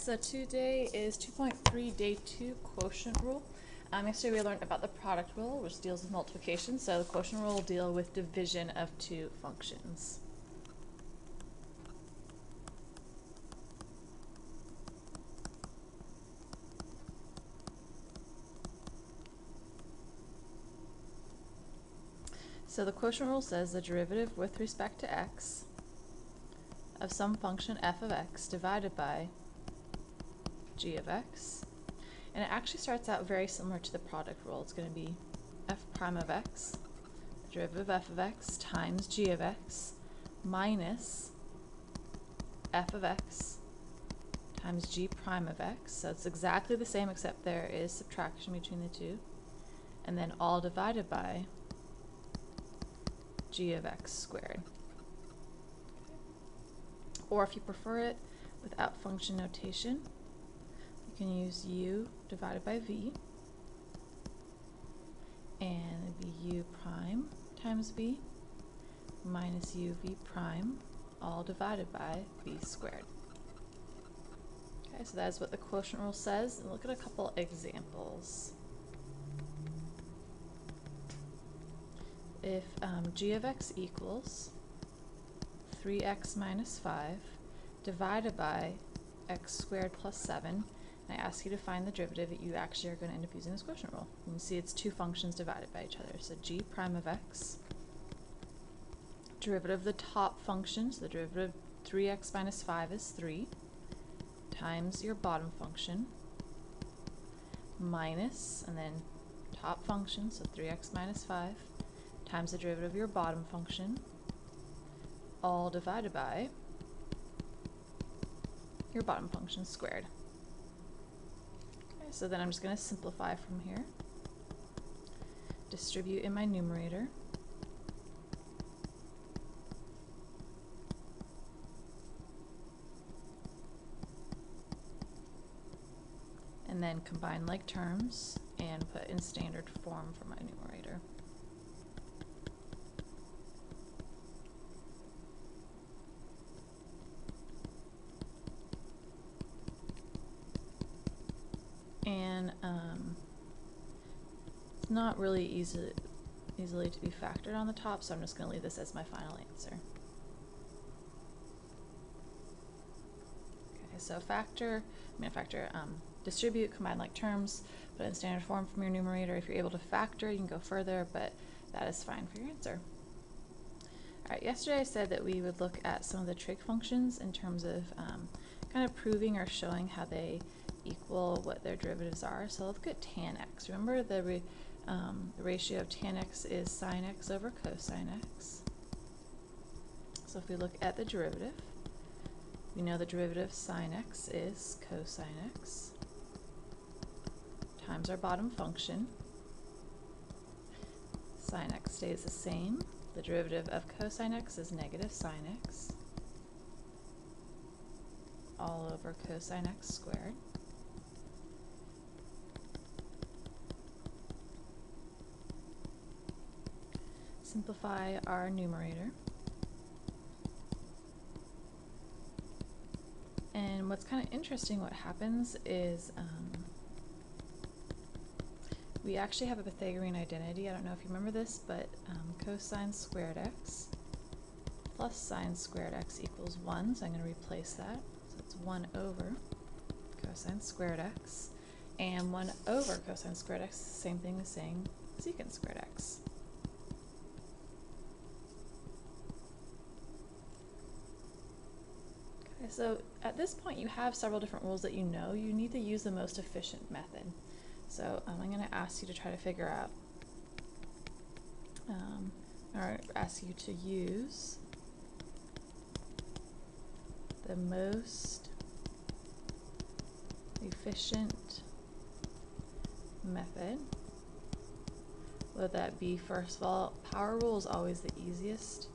So today is 2.3, day 2, quotient rule. Yesterday we learned about the product rule, which deals with multiplication. So the quotient rule will deal with division of two functions. So the quotient rule says the derivative with respect to x of some function f of x divided by g of x. And it actually starts out very similar to the product rule. It's going to be f prime of x, the derivative of f of x times g of x minus f of x times g prime of x. So it's exactly the same except there is subtraction between the two. And then all divided by g of x squared. Or if you prefer it without function notation, you can use u divided by v, and it'd be u prime times v minus uv prime, all divided by v squared. Okay, so that is what the quotient rule says. And look at a couple examples. If g of x equals 3x minus 5 divided by x squared plus 7, and I ask you to find the derivative, you actually are going to end up using this quotient rule. You can see it's two functions divided by each other. So g prime of x, derivative of the top function, so the derivative of 3x minus 5 is 3, times your bottom function, minus, and then top function, so 3x minus 5, times the derivative of your bottom function, all divided by your bottom function squared. Okay, so then I'm just going to simplify from here. Distribute in my numerator. And then combine like terms and put in standard form for my numerator. And it's not really easily to be factored on the top, so I'm just going to leave this as my final answer. Okay, so distribute, combine like terms, put in standard form from your numerator. If you're able to factor, you can go further, but that is fine for your answer. Alright, yesterday I said that we would look at some of the trig functions in terms of kind of proving or showing how they equal what their derivatives are. So let's look at tan x. Remember the ratio of tan x is sine x over cosine x. So if we look at the derivative, we know the derivative of sine x is cosine x times our bottom function. Sine x stays the same. The derivative of cosine x is negative sine x all over cosine x squared. Simplify our numerator. And what's kind of interesting, what happens is we actually have a Pythagorean identity. I don't know if you remember this, but cosine squared x plus sine squared x equals 1. So I'm going to replace that. So it's 1 over cosine squared x. And 1 over cosine squared x is the same thing as saying secant squared x. So at this point you have several different rules that you know. You need to use the most efficient method. So I'm going to ask you to try to figure out, or ask you to use the most efficient method. Would that be, first of all, power rule is always the easiest.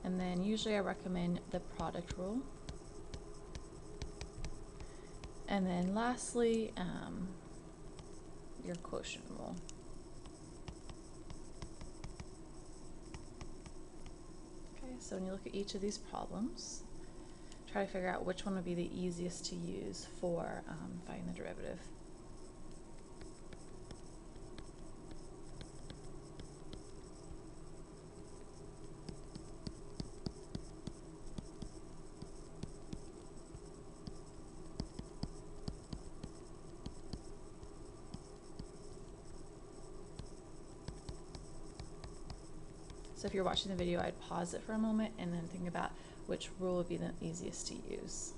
And then usually I recommend the product rule. And then lastly, your quotient rule. Okay, so when you look at each of these problems, try to figure out which one would be the easiest to use for finding the derivative. So if you're watching the video, I'd pause it for a moment and then think about which rule would be the easiest to use.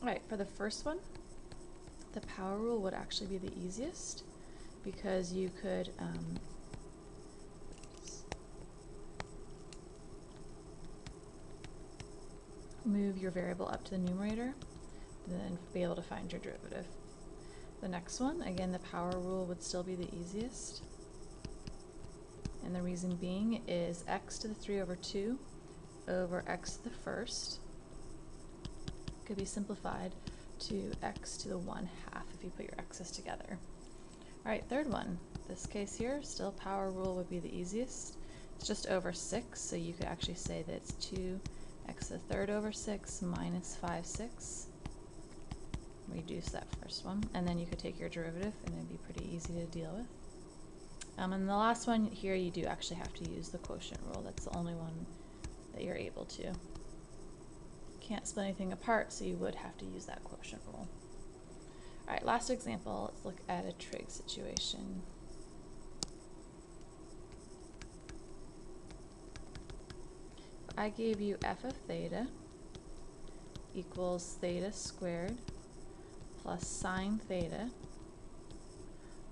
All right, for the first one, the power rule would actually be the easiest because you could move your variable up to the numerator and then be able to find your derivative. The next one, again, the power rule would still be the easiest. And the reason being is x to the 3 over 2 over x to the first could be simplified to x to the 1/2 if you put your x's together. All right, third one. This case here, still power rule would be the easiest. It's just over 6, so you could actually say that it's 2x to the 3rd over 6 minus 5/6. Reduce that first one, and then you could take your derivative and it'd be pretty easy to deal with. And the last one here, you do actually have to use the quotient rule. That's the only one that you're able to. Can't split anything apart, so you would have to use that quotient rule. All right, last example, let's look at a trig situation. I gave you f of theta equals theta squared plus sine theta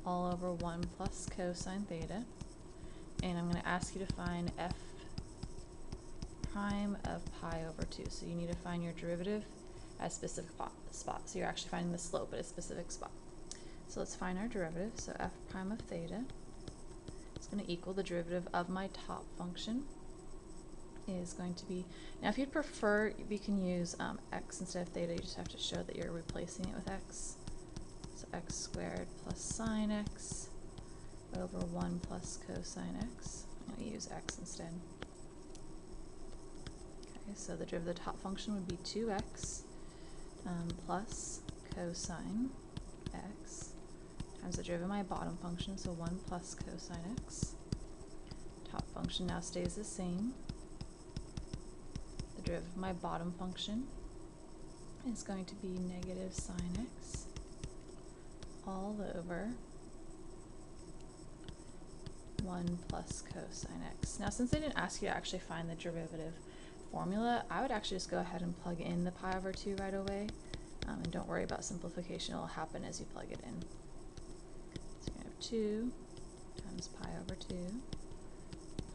all over 1 plus cosine theta, and I'm going to ask you to find f prime of pi over 2. So you need to find your derivative at a specific spot. So you're actually finding the slope at a specific spot. So let's find our derivative. So f prime of theta is going to equal the derivative of my top function is going to be, now if you'd prefer, you can use x instead of theta. You just have to show that you're replacing it with x. So x squared plus sine x over 1 plus cosine x. I'm going to use x instead. Okay, so the derivative of the top function would be 2x plus cosine x times the derivative of my bottom function, so 1 plus cosine x. Top function now stays the same. The derivative of my bottom function is going to be negative sine x all over 1 plus cosine x. Now, since they didn't ask you to actually find the derivative formula, I would actually just go ahead and plug in the pi over 2 right away, and don't worry about simplification. It will happen as you plug it in. So you have 2 times pi over 2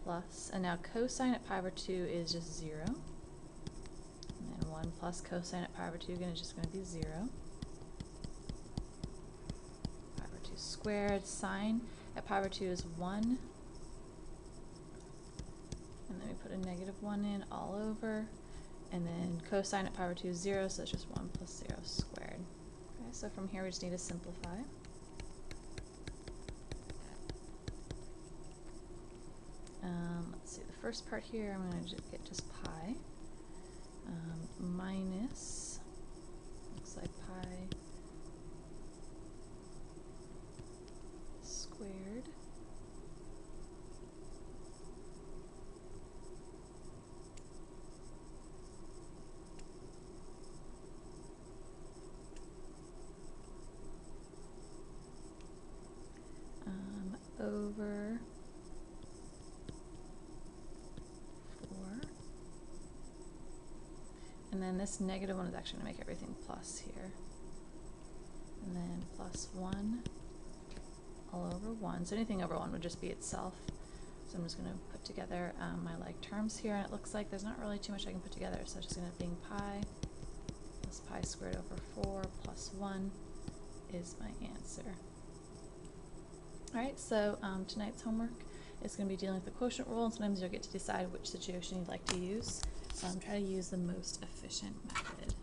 plus, and now cosine at pi over 2 is just 0. And then 1 plus cosine at pi over 2 again is just going to be 0. Pi over 2 squared. Sine at pi over 2 is 1. And then we put a negative 1 in all over. And then cosine at pi over 2 is 0, so it's just 1 plus 0 squared. Okay, so from here we just need to simplify. Let's see, the first part here, I'm going to get just pi minus, looks like pi squared over 4, and then this negative 1 is actually going to make everything plus here, and then plus 1 all over 1. So anything over 1 would just be itself. So I'm just going to put together my like terms here, and it looks like there's not really too much I can put together, so it's just going to be pi plus pi squared over 4 plus 1 is my answer. Alright, so tonight's homework is going to be dealing with the quotient rule, and sometimes you'll get to decide which situation you'd like to use. Try to use the most efficient method.